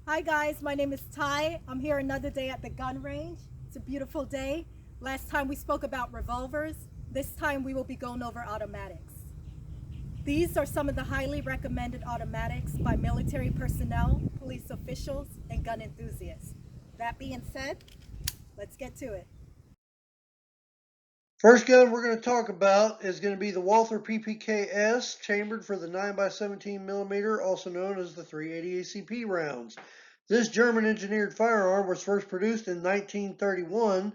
Hi guys, my name is Ty. I'm here another day at the gun range. It's a beautiful day. Last time we spoke about revolvers. This time we will be going over automatics. These are some of the highly recommended automatics by military personnel, police officials, and gun enthusiasts. That being said, let's get to it. First gun we're going to talk about is going to be the Walther PPKS, chambered for the 9x17 millimeter, also known as the 380 ACP rounds. This German engineered firearm was first produced in 1931.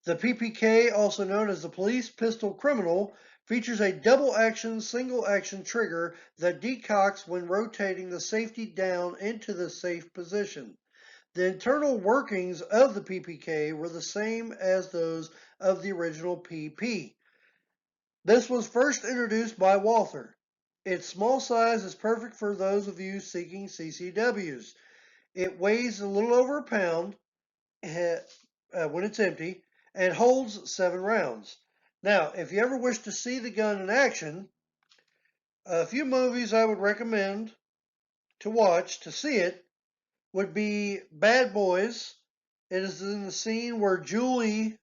The PPK, also known as the Police Pistol Criminal, features a double action, single action trigger that decocks when rotating the safety down into the safe position. The internal workings of the PPK were the same as those of the original PP. This was first introduced by Walther. Its small size is perfect for those of you seeking CCWs. It weighs a little over a pound when it's empty and holds 7 rounds. Now, if you ever wish to see the gun in action, a few movies I would recommend to watch to see it would be Bad Boys. It is in the scene where Julie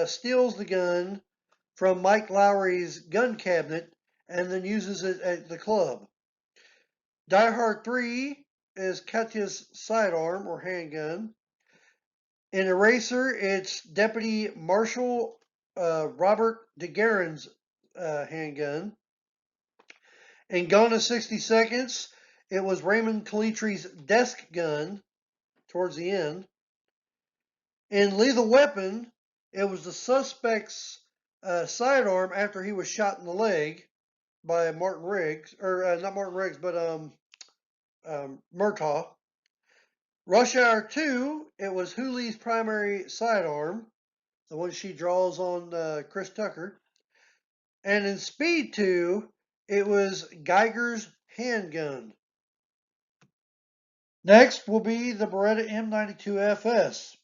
steals the gun from Mike Lowry's gun cabinet and then uses it at the club. Die Hard 3 is Katya's sidearm or handgun. In Eraser, it's Deputy Marshal Robert DeGuerin's handgun. In Gone in 60 Seconds, it was Raymond Calitri's desk gun towards the end. In Lethal Weapon, it was the suspect's sidearm after he was shot in the leg by Martin Riggs, or not Martin Riggs, but Murtaugh. Rush Hour 2, it was Hooley's primary sidearm, the one she draws on Chris Tucker. And in Speed 2, it was Geiger's handgun. Next will be the Beretta M92FS.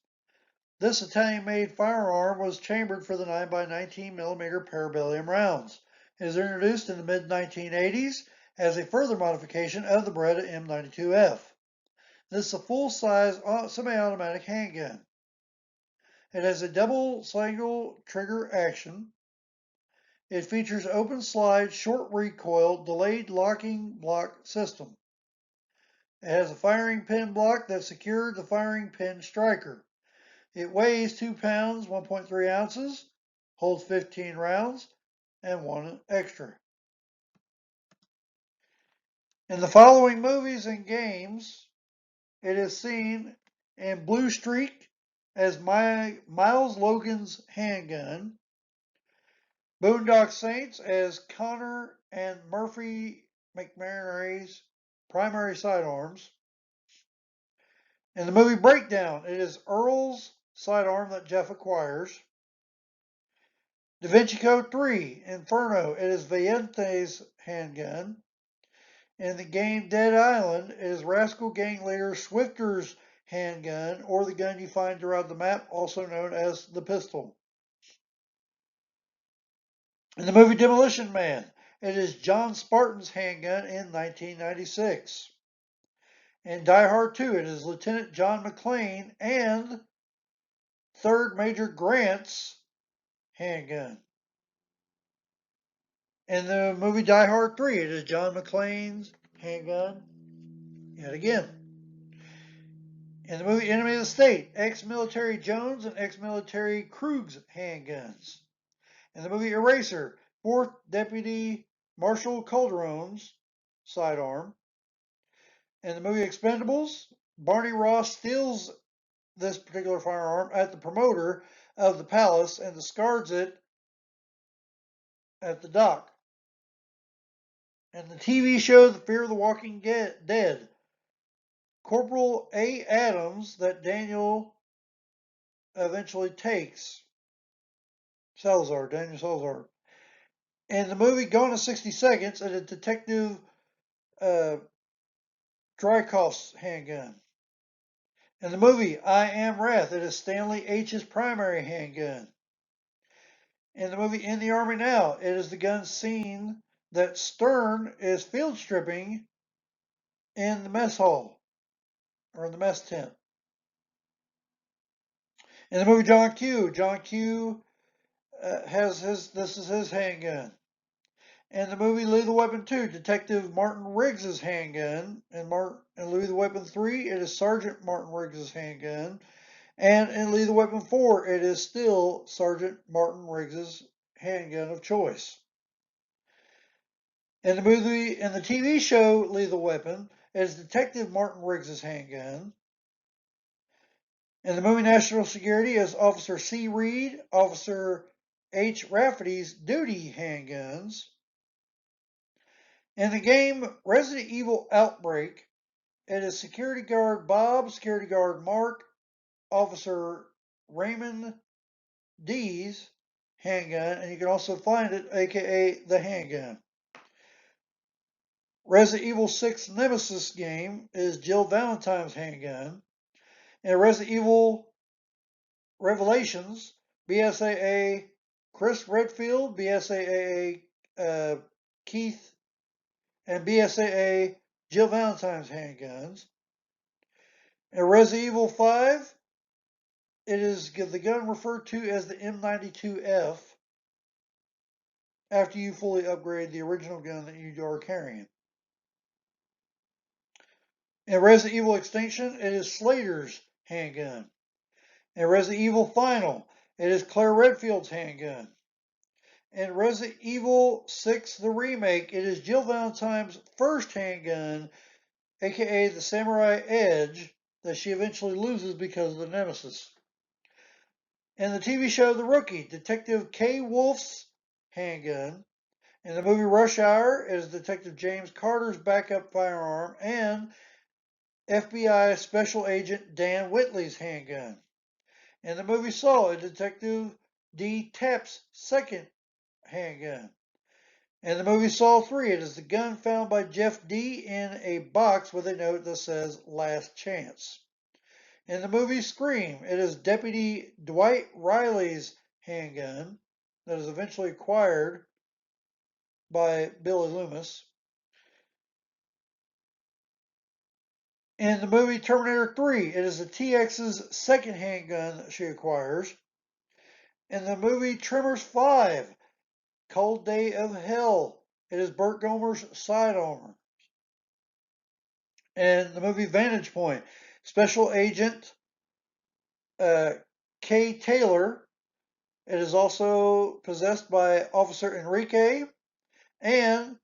This Italian-made firearm was chambered for the 9x19 millimeter parabellum rounds. It was introduced in the mid-1980s as a further modification of the Beretta M92F. This is a full-size semi-automatic handgun. It has a double single trigger action. It features open slide, short recoil, delayed locking block system. It has a firing pin block that secured the firing pin striker. It weighs 2 pounds, 1.3 ounces, holds 15 rounds, and 1 extra. In the following movies and games, it is seen in Blue Streak as Miles Logan's handgun, Boondock Saints as Connor and Murphy McMurray's primary sidearms. In the movie Breakdown, it is Earl's sidearm that Jeff acquires. Da Vinci Code 3, Inferno, it is Vallente's handgun. In the game Dead Island, it is Rascal Gang leader Swifter's handgun, or the gun you find throughout the map, also known as the pistol. In the movie Demolition Man, it is John Spartan's handgun in 1996. In Die Hard 2, it is Lieutenant John McClane and 3rd Major Grant's handgun. In the movie Die Hard 3, it is John McClane's handgun yet again. In the movie Enemy of the State, ex-military Jones and ex-military Krug's handguns. In the movie Eraser, 4th Deputy Marshal Calderon's sidearm. In the movie Expendables, Barney Ross steals this particular firearm at the promoter of the palace and discards it at the dock. In the TV show The Fear of the Walking Dead, Corporal A. Adams that Daniel eventually takes. Daniel Salazar. In the movie Gone in 60 Seconds, a Detective uh, Drykoff's handgun. In the movie I Am Wrath, it is Stanley H's primary handgun. In the movie In the Army Now, it is the gun seen that Stern is field stripping in the mess hall. or in the mess tent. In the movie John Q this is his handgun. In the movie Lethal Weapon 2, Detective Martin Riggs's handgun. In Lethal Weapon 3, it is Sergeant Martin Riggs's handgun. And in Lethal Weapon 4, it is still Sergeant Martin Riggs's handgun of choice. In the TV show Lethal Weapon, it is Detective Martin Riggs's handgun. In the movie National Security, it is Officer C. Reed, Officer H. Rafferty's duty handguns. In the game Resident Evil Outbreak, it is Security Guard Bob, Security Guard Mark, Officer Raymond D's handgun, and you can also find it, aka the handgun. Resident Evil 6 Nemesis game is Jill Valentine's handgun. In Resident Evil Revelations, BSAA Chris Redfield, BSAA Keith, and BSAA Jill Valentine's handguns. In Resident Evil 5, it is the gun referred to as the M92F after you fully upgrade the original gun that you are carrying. In Resident Evil Extinction, it is Slater's handgun. In Resident Evil Final, it is Claire Redfield's handgun. In Resident Evil 6 The Remake, it is Jill Valentine's first handgun, aka the Samurai Edge, that she eventually loses because of the Nemesis. In the TV show The Rookie, Detective Kay Wolf's handgun. In the movie Rush Hour, it is Detective James Carter's backup firearm and FBI Special Agent Dan Whitley's handgun. In the movie Saw, it is Detective D. Tapp's second handgun. In the movie Saw 3, it is the gun found by Jeff D. in a box with a note that says Last Chance. In the movie Scream, it is Deputy Dwight Riley's handgun that is eventually acquired by Billy Loomis. In the movie Terminator 3, it is the TX's second handgun that she acquires. In the movie Tremors 5, Cold Day of Hell, it is Burt Gomer's sidearm. In the movie Vantage Point, Special Agent Kay Taylor, it is also possessed by Officer Enrique and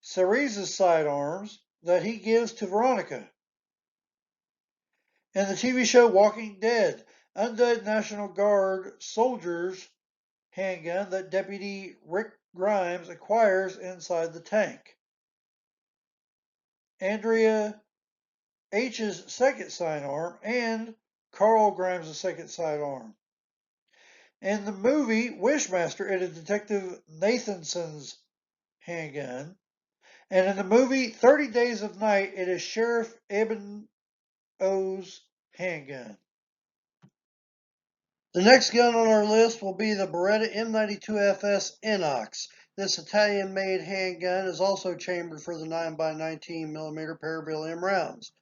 Cerese's sidearms that he gives to Veronica. In the TV show Walking Dead, Undead National Guard soldiers' handgun that Deputy Rick Grimes acquires inside the tank. Andrea H's second sidearm and Carl Grimes' second sidearm. In the movie Wishmaster, it is Detective Nathanson's handgun. And in the movie 30 Days of Night, it is Sheriff Eben O's handgun. The next gun on our list will be the Beretta M92FS Inox. This Italian-made handgun is also chambered for the 9x19mm parabellum rounds.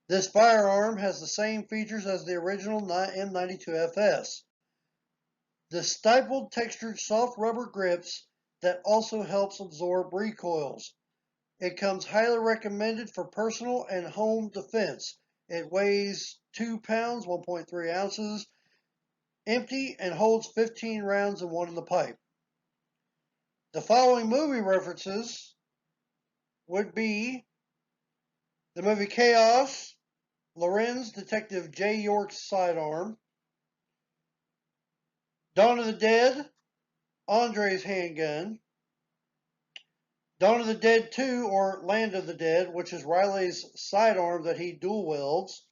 This firearm has the same features as the original M92FS. The stippled textured soft rubber grips that also helps absorb recoils. It comes highly recommended for personal and home defense. It weighs 2 pounds, 1.3 ounces, empty, and holds 15 rounds and one in the pipe. The following movie references would be the movie Chaos, Lorenz Detective J. York's sidearm, Dawn of the Dead, Andre's handgun, Dawn of the Dead 2 or Land of the Dead, which is Riley's sidearm that he dual wields.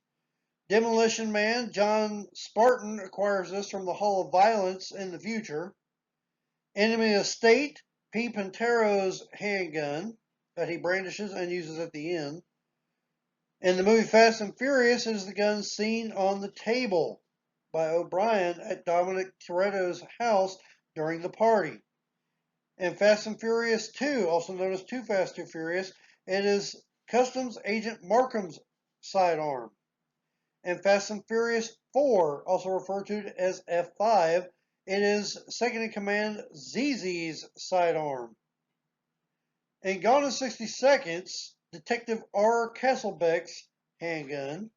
Demolition Man, John Spartan acquires this from the Hall of Violence in the future. Enemy of State, P. Pantero's handgun that he brandishes and uses at the end. In the movie Fast and Furious, it is the gun seen on the table by O'Brien at Dominic Toretto's house during the party. In Fast and Furious 2, also known as Too Fast, Too Furious, it is Customs Agent Markham's sidearm. And Fast and Furious 4, also referred to as F5, it is second in command ZZ's sidearm. In Gone in 60 Seconds, Detective R. Castlebeck's handgun.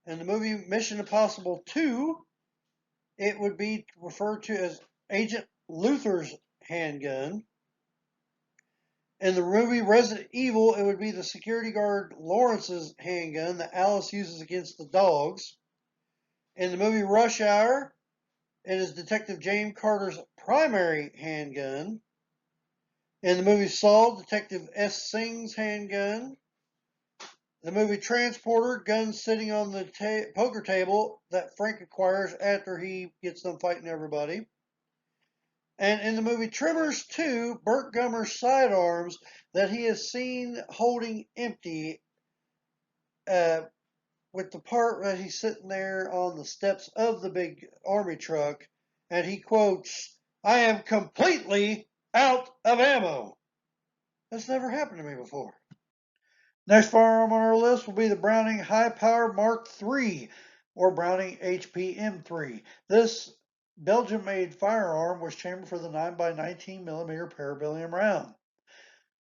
In the movie Mission Impossible 2, it would be referred to as Agent Luther's handgun. In the movie Resident Evil, it would be the security guard Lawrence's handgun that Alice uses against the dogs. In the movie Rush Hour, it is Detective James Carter's primary handgun. In the movie Saw, Detective S. Singh's handgun. The movie Transporter, gun sitting on the poker table that Frank acquires after he gets them fighting everybody. And in the movie Tremors 2, Burt Gummer's sidearms that he is seen holding empty, with the part that he's sitting there on the steps of the big army truck, and he quotes, "I am completely out of ammo." That's never happened to me before. Next firearm on our list will be the Browning High Power Mark III, or Browning HPM3. This Belgian-made firearm was chambered for the 9x19 millimeter parabellum round.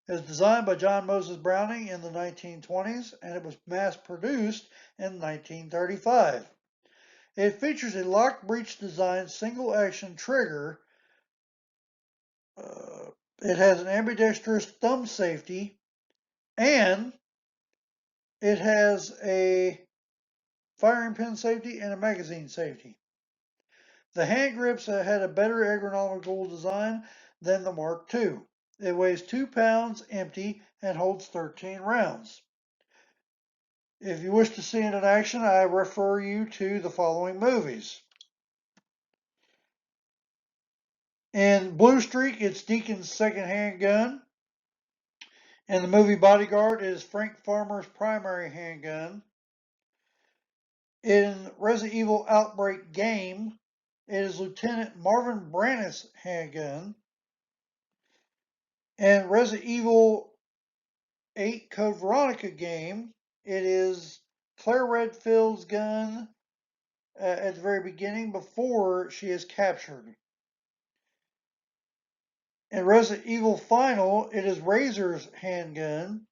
It was designed by John Moses Browning in the 1920s, and it was mass-produced in 1935. It features a lock breech design single-action trigger. It has an ambidextrous thumb safety, and it has a firing pin safety and a magazine safety. The hand grips had a better ergonomical design than the Mark II. It weighs 2 pounds empty and holds 13 rounds. If you wish to see it in action, I refer you to the following movies. In Blue Streak, it's Deacon's second handgun. In the movie Bodyguard, it is Frank Farmer's primary handgun. In Resident Evil Outbreak Game, it is Lieutenant Marvin Brannis' handgun. In Resident Evil 8 Code Veronica game, it is Claire Redfield's gun at the very beginning before she is captured. In Resident Evil Final, it is Razor's handgun.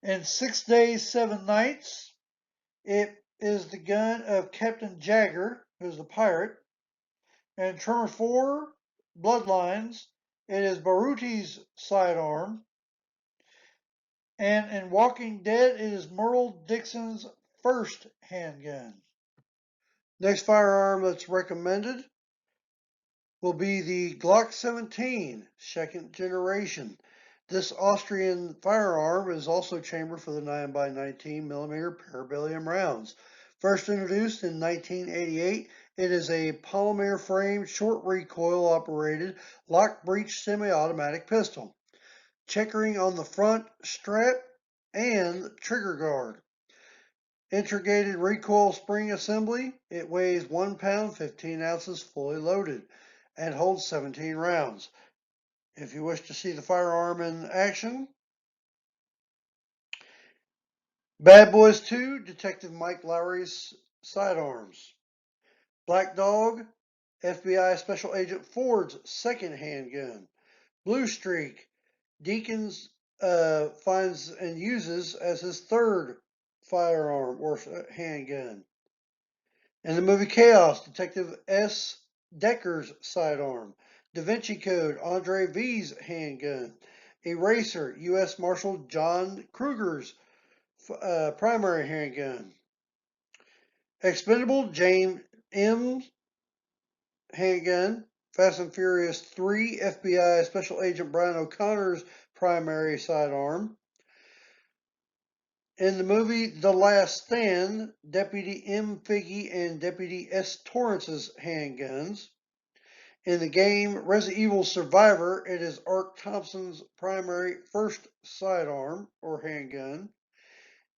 In 6 Days, 7 Nights, it is the gun of Captain Jagger, who's the pirate. In Tremor 4, Bloodlines, it is Baruti's sidearm. And in Walking Dead, it is Merle Dixon's first handgun. Next firearm that's recommended will be the Glock 17, second generation. This Austrian firearm is also chambered for the 9x19 millimeter parabellum rounds. First introduced in 1988, it is a polymer frame, short recoil operated, lock breech semi-automatic pistol. Checkering on the front strap and trigger guard. Integrated recoil spring assembly. It weighs 1 pound, 15 ounces fully loaded and holds 17 rounds. If you wish to see the firearm in action, Bad Boys 2, Detective Mike Lowry's sidearms. Black Dog, FBI Special Agent Ford's second handgun. Blue Streak, Deakins finds and uses as his third firearm or handgun. In the movie Chaos, Detective S. Decker's sidearm. Da Vinci Code, Andre V's handgun. Eraser, U.S. Marshal John Kruger's primary handgun. Expendable, James M's handgun. Fast and Furious 3, FBI Special Agent Brian O'Connor's primary sidearm. In the movie The Last Stand, Deputy M. Figgy and Deputy S. Torrance's handguns. In the game Resident Evil Survivor, it is Ark Thompson's primary first sidearm or handgun.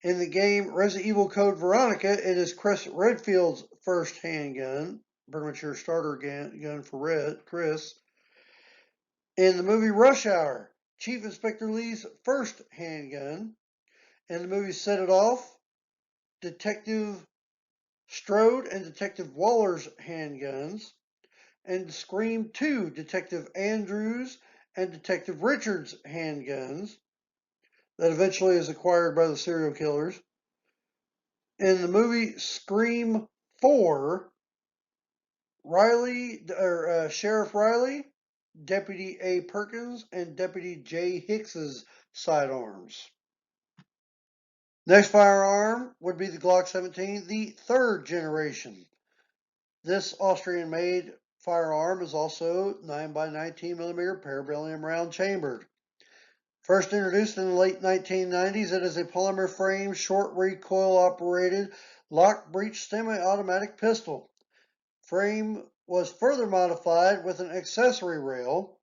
In the game Resident Evil Code Veronica, it is Chris Redfield's first handgun, pretty much your starter gun for Chris. In the movie Rush Hour, Chief Inspector Lee's first handgun. In the movie Set It Off, Detective Strode and Detective Waller's handguns, and Scream 2, Detective Andrews and Detective Richards' handguns, that eventually is acquired by the serial killers. In the movie Scream 4, Sheriff Riley, Deputy A. Perkins, and Deputy J. Hicks's sidearms. Next firearm would be the Glock 17, the third generation. This Austrian-made firearm is also 9x19mm parabellum round chambered. First introduced in the late 1990s, it is a polymer frame, short recoil operated, lock breech semi-automatic pistol. Frame was further modified with an accessory rail.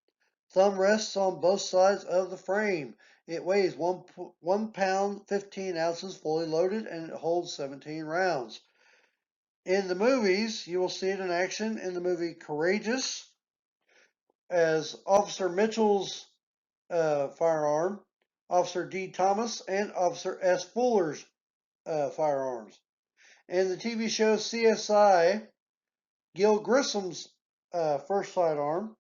Thumb rests on both sides of the frame. It weighs 1 pound 15 ounces fully loaded, and it holds 17 rounds. In the movies, you will see it in action in the movie Courageous as Officer Mitchell's firearm, Officer D. Thomas, and Officer S. Fuller's firearms. In the TV show CSI, Gil Grissom's first sidearm.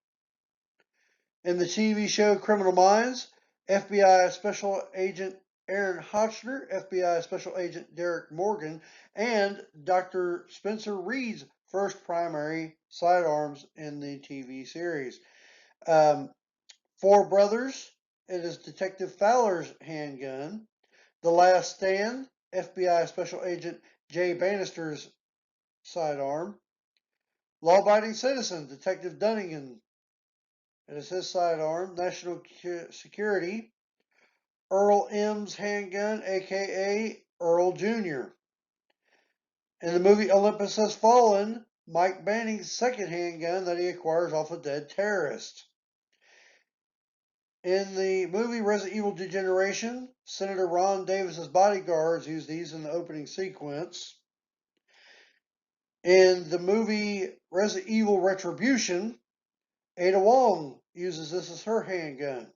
In the TV show Criminal Minds, FBI Special Agent Aaron Hotchner, FBI Special Agent Derek Morgan, and Dr. Spencer Reed's first primary sidearms in the TV series. Four Brothers, it is Detective Fowler's handgun. The Last Stand, FBI Special Agent Jay Bannister's sidearm. Law Abiding Citizen, Detective Dunnigan, it is his sidearm. National Security, Earl M's handgun, aka Earl Jr. In the movie Olympus Has Fallen, Mike Banning's second handgun that he acquires off a dead terrorist. In the movie Resident Evil Degeneration, Senator Ron Davis's bodyguards use these in the opening sequence. In the movie Resident Evil Retribution, Ada Wong uses this as her handgun.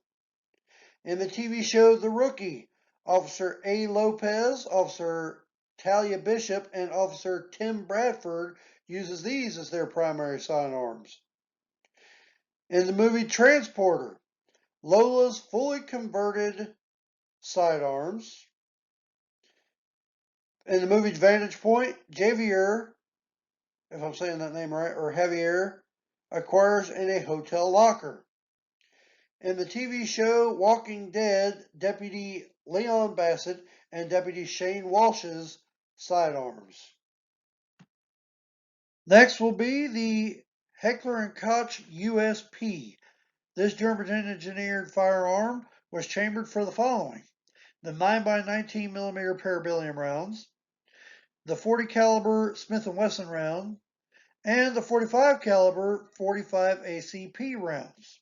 In the TV show The Rookie, Officer A. Lopez, Officer Talia Bishop, and Officer Tim Bradford uses these as their primary sidearms. In the movie Transporter, Lola's fully converted sidearms. In the movie Vantage Point, Javier, if I'm saying that name right, or Javier, acquires in a hotel locker. In the TV show Walking Dead, Deputy Leon Bassett and Deputy Shane Walsh's sidearms. Next will be the Heckler & Koch USP. This German-engineered firearm was chambered for the following: the 9x19mm parabellum rounds, the 40 caliber Smith & Wesson round, and the 45 caliber 45 ACP rounds.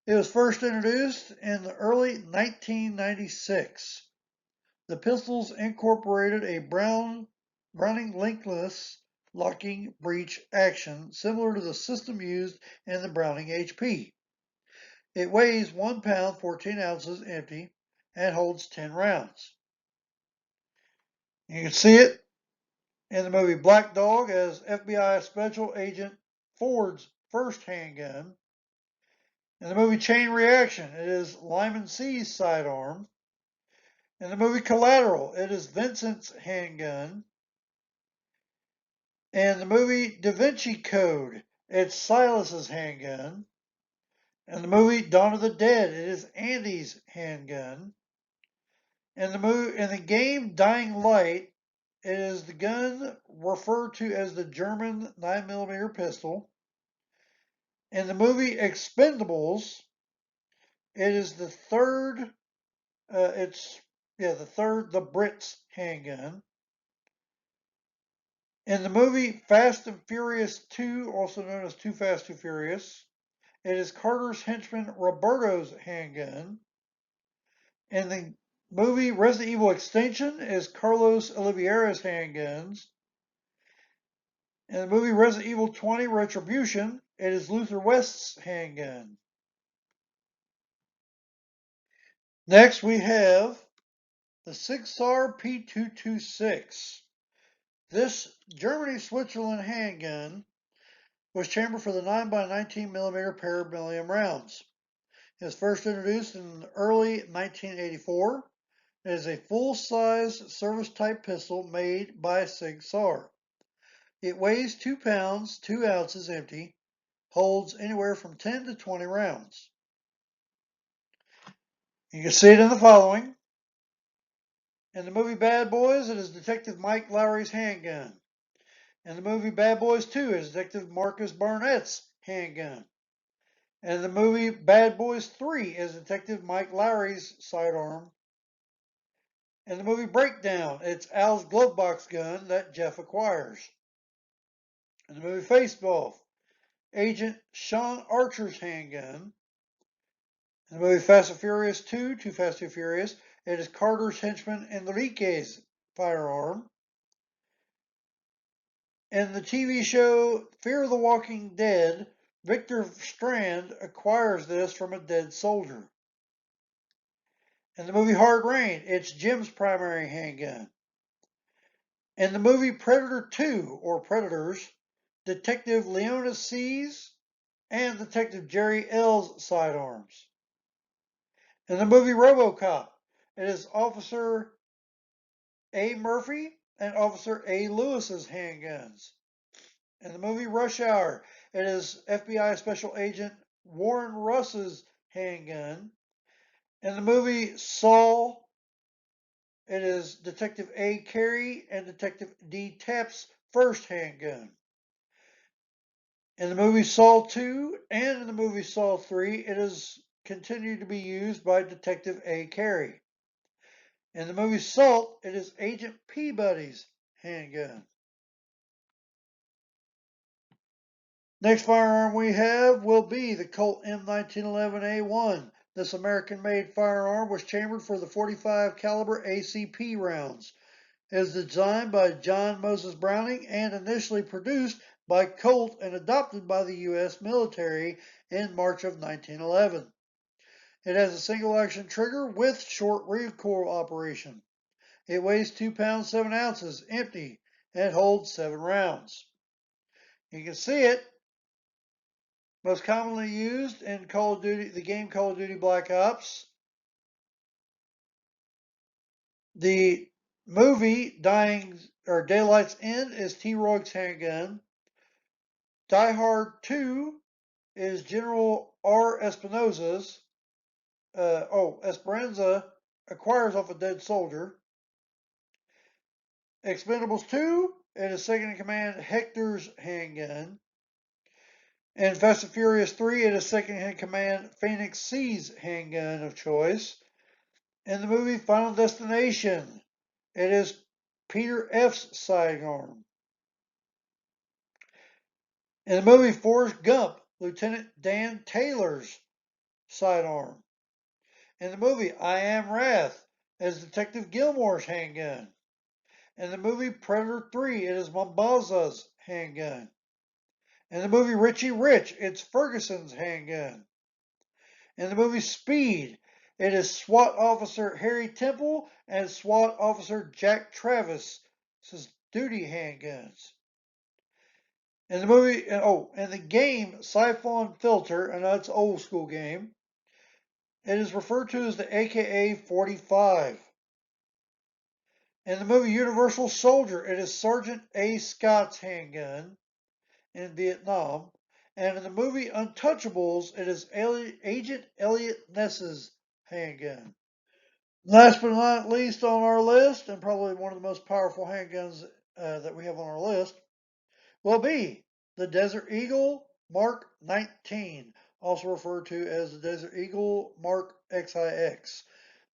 It was first introduced in the early 1996. The pistols incorporated a Browning linkless locking breech action similar to the system used in the Browning HP. It weighs 1 pound 14 ounces empty and holds 10 rounds. You can see it in the movie Black Dog as FBI Special Agent Ford's first handgun. In the movie Chain Reaction, it is Lyman C's sidearm. In the movie Collateral, it is Vincent's handgun. In the movie Da Vinci Code, it's Silas's handgun. In the movie Dawn of the Dead, it is Andy's handgun. In the game Dying Light, it is the gun referred to as the German 9mm pistol. In the movie Expendables, it is the third, the Brits handgun. In the movie Fast and Furious 2, also known as Too Fast, Too Furious, it is Carter's henchman Roberto's handgun. In the movie Resident Evil Extinction, it is Carlos Oliveira's handguns. In the movie Resident Evil 20 Retribution, it is Luther West's handgun. Next, we have the Sig Sauer P226. This Germany-Switzerland handgun was chambered for the 9x19 millimeter parabellum rounds. It was first introduced in early 1984. It is a full-size service-type pistol made by Sig Sauer. It weighs 2 pounds, 2 ounces empty, holds anywhere from 10 to 20 rounds. You can see it in the following. In the movie Bad Boys, it is Detective Mike Lowry's handgun. In the movie Bad Boys 2, it is Detective Marcus Barnett's handgun. And the movie Bad Boys 3 is Detective Mike Lowry's sidearm. In the movie Breakdown, it's Al's glove box gun that Jeff acquires. In the movie Faceoff, Agent Sean Archer's handgun. In the movie Fast and Furious 2, Too Fast, Too Furious, it is Carter's henchman Enrique's firearm. In the TV show Fear the Walking Dead, Victor Strand acquires this from a dead soldier. In the movie Hard Rain, it's Jim's primary handgun. In the movie Predator 2, or Predators, Detective Leona C's and Detective Jerry L's sidearms. In the movie RoboCop, it is Officer A. Murphy and Officer A. Lewis's handguns. In the movie Rush Hour, it is FBI Special Agent Warren Russ's handgun. In the movie Saul, it is Detective A. Carey and Detective D. Tapp's first handgun. In the movie Saw 2 and in the movie Saw 3, it is continued to be used by Detective A. Carey. In the movie Salt, it is Agent Peabody's handgun. Next firearm we have will be the Colt M1911A1. This American-made firearm was chambered for the .45 caliber ACP rounds. It is designed by John Moses Browning and initially produced by Colt and adopted by the U.S. military in March of 1911. It has a single-action trigger with short recoil operation. It weighs 2 pounds 7 ounces empty and holds 7 rounds. You can see it. Most commonly used in Call of Duty, the game Call of Duty Black Ops. The movie Daylight's End is T-Roy's handgun. Die Hard 2 is General R. Espinosa's. Esperanza acquires off a dead soldier. Expendables 2, it is Second in Command Hector's handgun. In Fast and Furious 3, it is Second in Command Phoenix C's handgun of choice. In the movie Final Destination, it is Peter F's sidearm. In the movie Forrest Gump, Lieutenant Dan Taylor's sidearm. In the movie I Am Wrath, it is Detective Gilmore's handgun. In the movie Predator 3, it is Mombaza's handgun. In the movie Richie Rich, it's Ferguson's handgun. In the movie Speed, it is SWAT Officer Harry Temple and SWAT Officer Jack Travis's duty handguns. In the game Siphon Filter, and that's an old school game, it is referred to as the AKA 45. In the movie Universal Soldier, it is Sergeant A. Scott's handgun in Vietnam. And in the movie Untouchables, it is Agent Elliot Ness's handgun. Last but not least on our list, and probably one of the most powerful handguns that we have on our list, will be the Desert Eagle Mark 19, also referred to as the Desert Eagle Mark XIX.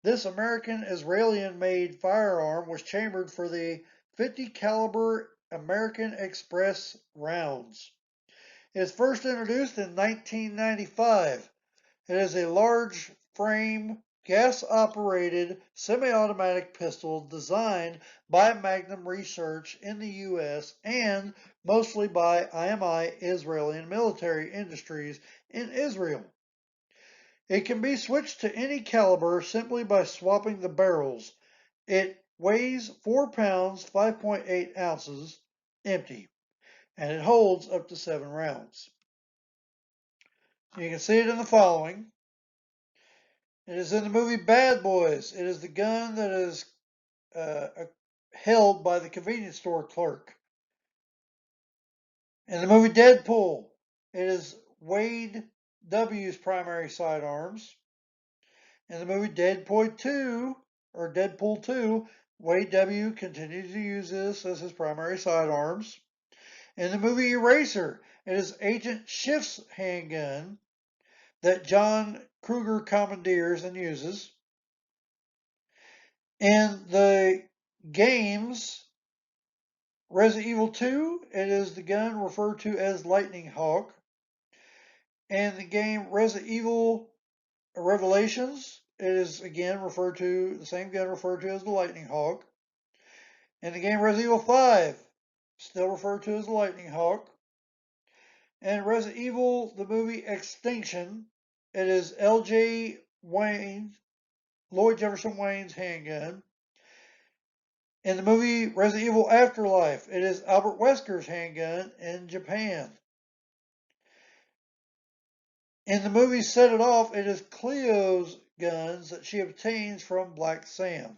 This American Israeli-made firearm was chambered for the .50 caliber American Express rounds. It was first introduced in 1995. It is a large frame, gas-operated, semi-automatic pistol designed by Magnum Research in the U.S. and mostly by IMI Israeli and Military Industries in Israel. It can be switched to any caliber simply by swapping the barrels. It weighs 4 pounds, 5.8 ounces, empty, and it holds up to 7 rounds. You can see it in the following. It is in the movie Bad Boys. It is the gun that is held by the convenience store clerk. In the movie Deadpool, it is Wade W's primary sidearms. In the movie Deadpool 2, Wade W continues to use this as his primary sidearms. In the movie Eraser, it is Agent Schiff's handgun that John Kruger commandeers and uses. In the games Resident Evil 2, it is the gun referred to as Lightning Hawk. And the game Resident Evil Revelations, it is again referred to, the same gun referred to as the Lightning Hawk. And the game Resident Evil 5, still referred to as the Lightning Hawk. And Resident Evil, the movie Extinction, it is L.J. Wayne, Lloyd Jefferson Wayne's handgun. In the movie Resident Evil Afterlife, it is Albert Wesker's handgun in Japan. In the movie Set It Off, it is Cleo's guns that she obtains from Black Sam.